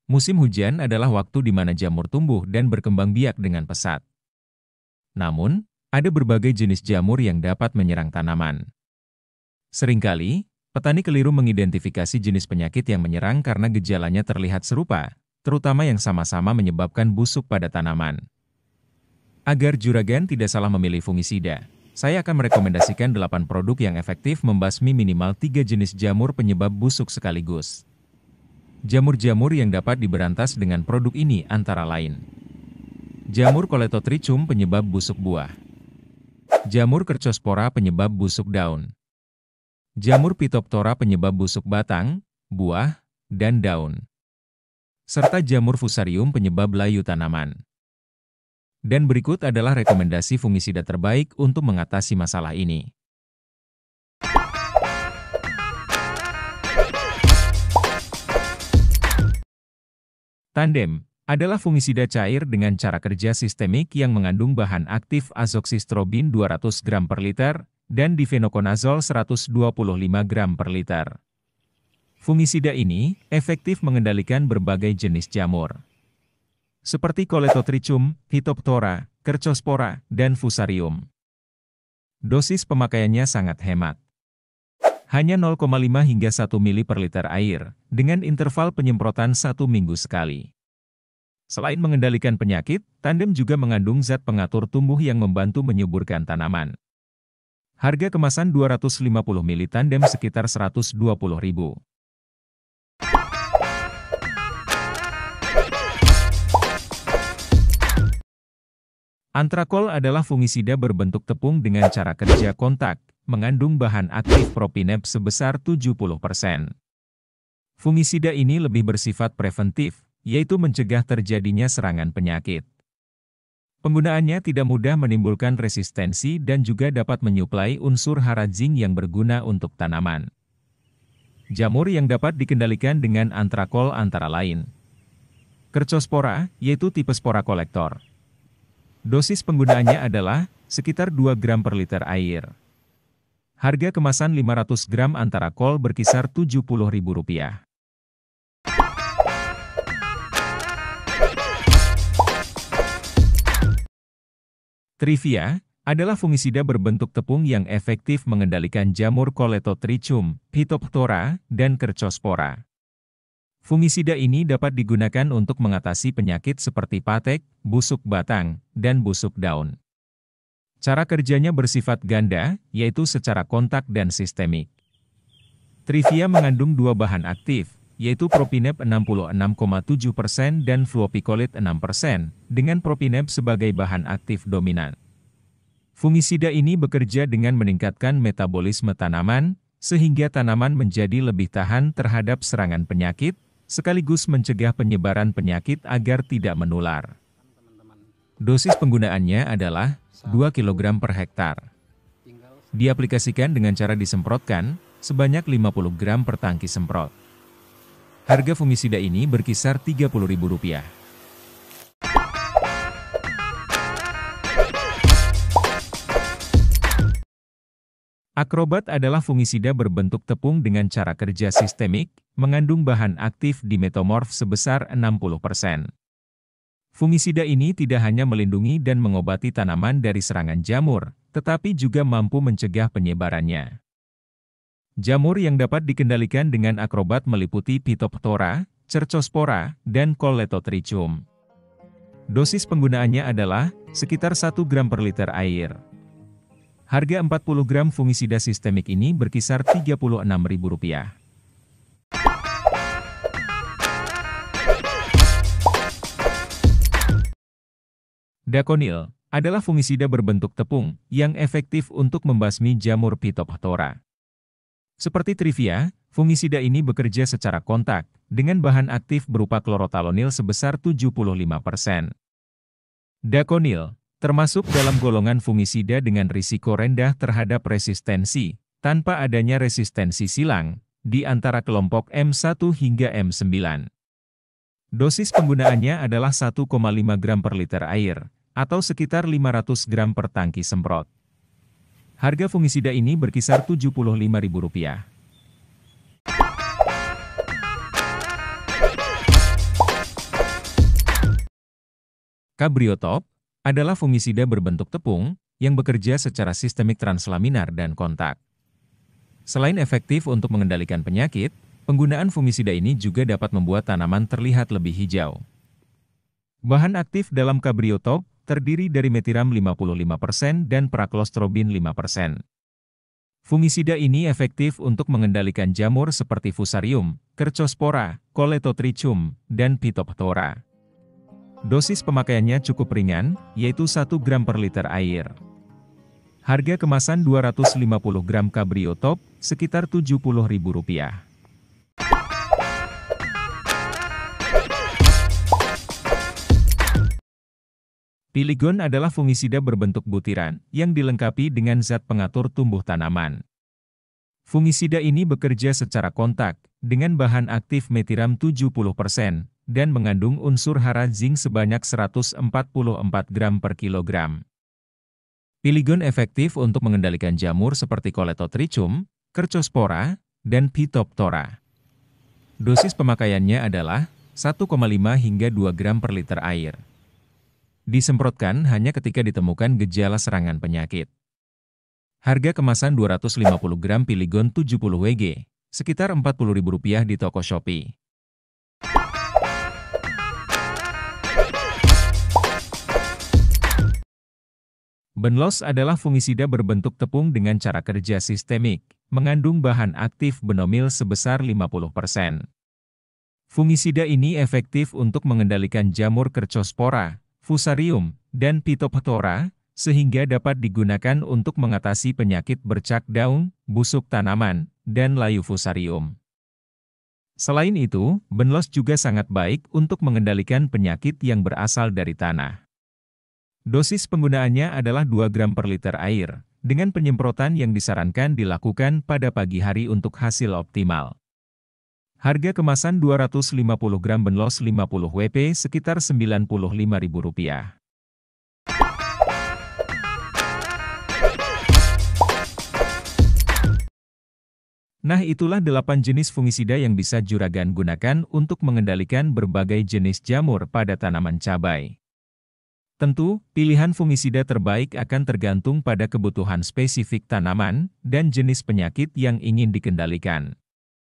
Musim hujan adalah waktu di mana jamur tumbuh dan berkembang biak dengan pesat. Namun, ada berbagai jenis jamur yang dapat menyerang tanaman. Seringkali, petani keliru mengidentifikasi jenis penyakit yang menyerang karena gejalanya terlihat serupa, terutama yang sama-sama menyebabkan busuk pada tanaman. Agar juragan tidak salah memilih fungisida, saya akan merekomendasikan 8 produk yang efektif membasmi minimal 3 jenis jamur penyebab busuk sekaligus. Jamur-jamur yang dapat diberantas dengan produk ini antara lain: jamur Coledotrichum penyebab busuk buah, jamur Kerchospora penyebab busuk daun, jamur Phytophthora penyebab busuk batang, buah, dan daun, serta jamur Fusarium penyebab layu tanaman. Dan berikut adalah rekomendasi fungisida terbaik untuk mengatasi masalah ini. Tandem adalah fungisida cair dengan cara kerja sistemik yang mengandung bahan aktif azoxystrobin 200 gram per liter dan difenoconazole 125 gram per liter. Fungisida ini efektif mengendalikan berbagai jenis jamur, seperti Coledotrichum, Phytophthora, Kerchospora, dan Fusarium. Dosis pemakaiannya sangat hemat. Hanya 0,5 hingga 1 ml per liter air, dengan interval penyemprotan 1 minggu sekali. Selain mengendalikan penyakit, Tandem juga mengandung zat pengatur tumbuh yang membantu menyuburkan tanaman. Harga kemasan 250 ml Tandem sekitar Rp120.000. Antrakol adalah fungisida berbentuk tepung dengan cara kerja kontak, mengandung bahan aktif propinep sebesar 70%. Fungisida ini lebih bersifat preventif, yaitu mencegah terjadinya serangan penyakit. Penggunaannya tidak mudah menimbulkan resistensi dan juga dapat menyuplai unsur hara zinc yang berguna untuk tanaman. Jamur yang dapat dikendalikan dengan antrakol antara lain: Kerchospora, yaitu tipe spora kolektor. Dosis penggunaannya adalah sekitar 2 gram per liter air. Harga kemasan 500 gram antrakol berkisar Rp70.000. Trivia adalah fungisida berbentuk tepung yang efektif mengendalikan jamur Coledotrichum, Phytophthora, dan Kerchospora. Fungisida ini dapat digunakan untuk mengatasi penyakit seperti patek, busuk batang, dan busuk daun. Cara kerjanya bersifat ganda, yaitu secara kontak dan sistemik. Trivia mengandung 2 bahan aktif, yaitu propinep 66,7% dan fluopicolate 6%, dengan propinep sebagai bahan aktif dominan. Fungisida ini bekerja dengan meningkatkan metabolisme tanaman, sehingga tanaman menjadi lebih tahan terhadap serangan penyakit, sekaligus mencegah penyebaran penyakit agar tidak menular. Dosis penggunaannya adalah 2 kg per hektar. Diaplikasikan dengan cara disemprotkan sebanyak 50 gram per tangki semprot. Harga fungisida ini berkisar Rp30.000. Acrobat adalah fungisida berbentuk tepung dengan cara kerja sistemik, mengandung bahan aktif dimetomorf sebesar 60%. Fungisida ini tidak hanya melindungi dan mengobati tanaman dari serangan jamur, tetapi juga mampu mencegah penyebarannya. Jamur yang dapat dikendalikan dengan Acrobat meliputi Phytophthora, Kerchospora, dan Coledotrichum. Dosis penggunaannya adalah sekitar 1 gram per liter air. Harga 40 gram fungisida sistemik ini berkisar Rp36.000. Daconil adalah fungisida berbentuk tepung yang efektif untuk membasmi jamur Phytophthora. Seperti trivia, fungisida ini bekerja secara kontak dengan bahan aktif berupa klorotalonil sebesar 75%. Daconil termasuk dalam golongan fungisida dengan risiko rendah terhadap resistensi, tanpa adanya resistensi silang, di antara kelompok M1 hingga M9. Dosis penggunaannya adalah 1,5 gram per liter air, atau sekitar 500 gram per tangki semprot. Harga fungisida ini berkisar Rp75.000. Cabriotop adalah fungisida berbentuk tepung yang bekerja secara sistemik translaminar dan kontak. Selain efektif untuk mengendalikan penyakit, penggunaan fungisida ini juga dapat membuat tanaman terlihat lebih hijau. Bahan aktif dalam Cabriotop terdiri dari metiram 55% dan praklostrobin 5%. Fungisida ini efektif untuk mengendalikan jamur seperti Fusarium, Kerchospora, Coletotrichum, dan Phytophthora. Dosis pemakaiannya cukup ringan, yaitu 1 gram per liter air. Harga kemasan 250 gram Cabriotop, sekitar Rp70.000. Piligon adalah fungisida berbentuk butiran, yang dilengkapi dengan zat pengatur tumbuh tanaman. Fungisida ini bekerja secara kontak, dengan bahan aktif metiram 70%, dan mengandung unsur hara zinc sebanyak 144 gram per kilogram. Piligon efektif untuk mengendalikan jamur seperti Coletotrichum, Kerchospora, dan Phytophthora. Dosis pemakaiannya adalah 1,5 hingga 2 gram per liter air. Disemprotkan hanya ketika ditemukan gejala serangan penyakit. Harga kemasan 250 gram Piligon 70 Wg, sekitar Rp40.000 di toko Shopee. Benlos adalah fungisida berbentuk tepung dengan cara kerja sistemik, mengandung bahan aktif benomil sebesar 50%. Fungisida ini efektif untuk mengendalikan jamur Kerchospora, Fusarium, dan Phytophthora, sehingga dapat digunakan untuk mengatasi penyakit bercak daun, busuk tanaman, dan layu Fusarium. Selain itu, benlos juga sangat baik untuk mengendalikan penyakit yang berasal dari tanah. Dosis penggunaannya adalah 2 gram per liter air, dengan penyemprotan yang disarankan dilakukan pada pagi hari untuk hasil optimal. Harga kemasan 250 gram benlos 50 Wp sekitar Rp95.000. Nah, itulah 8 jenis fungisida yang bisa juragan gunakan untuk mengendalikan berbagai jenis jamur pada tanaman cabai. Tentu, pilihan fungisida terbaik akan tergantung pada kebutuhan spesifik tanaman dan jenis penyakit yang ingin dikendalikan.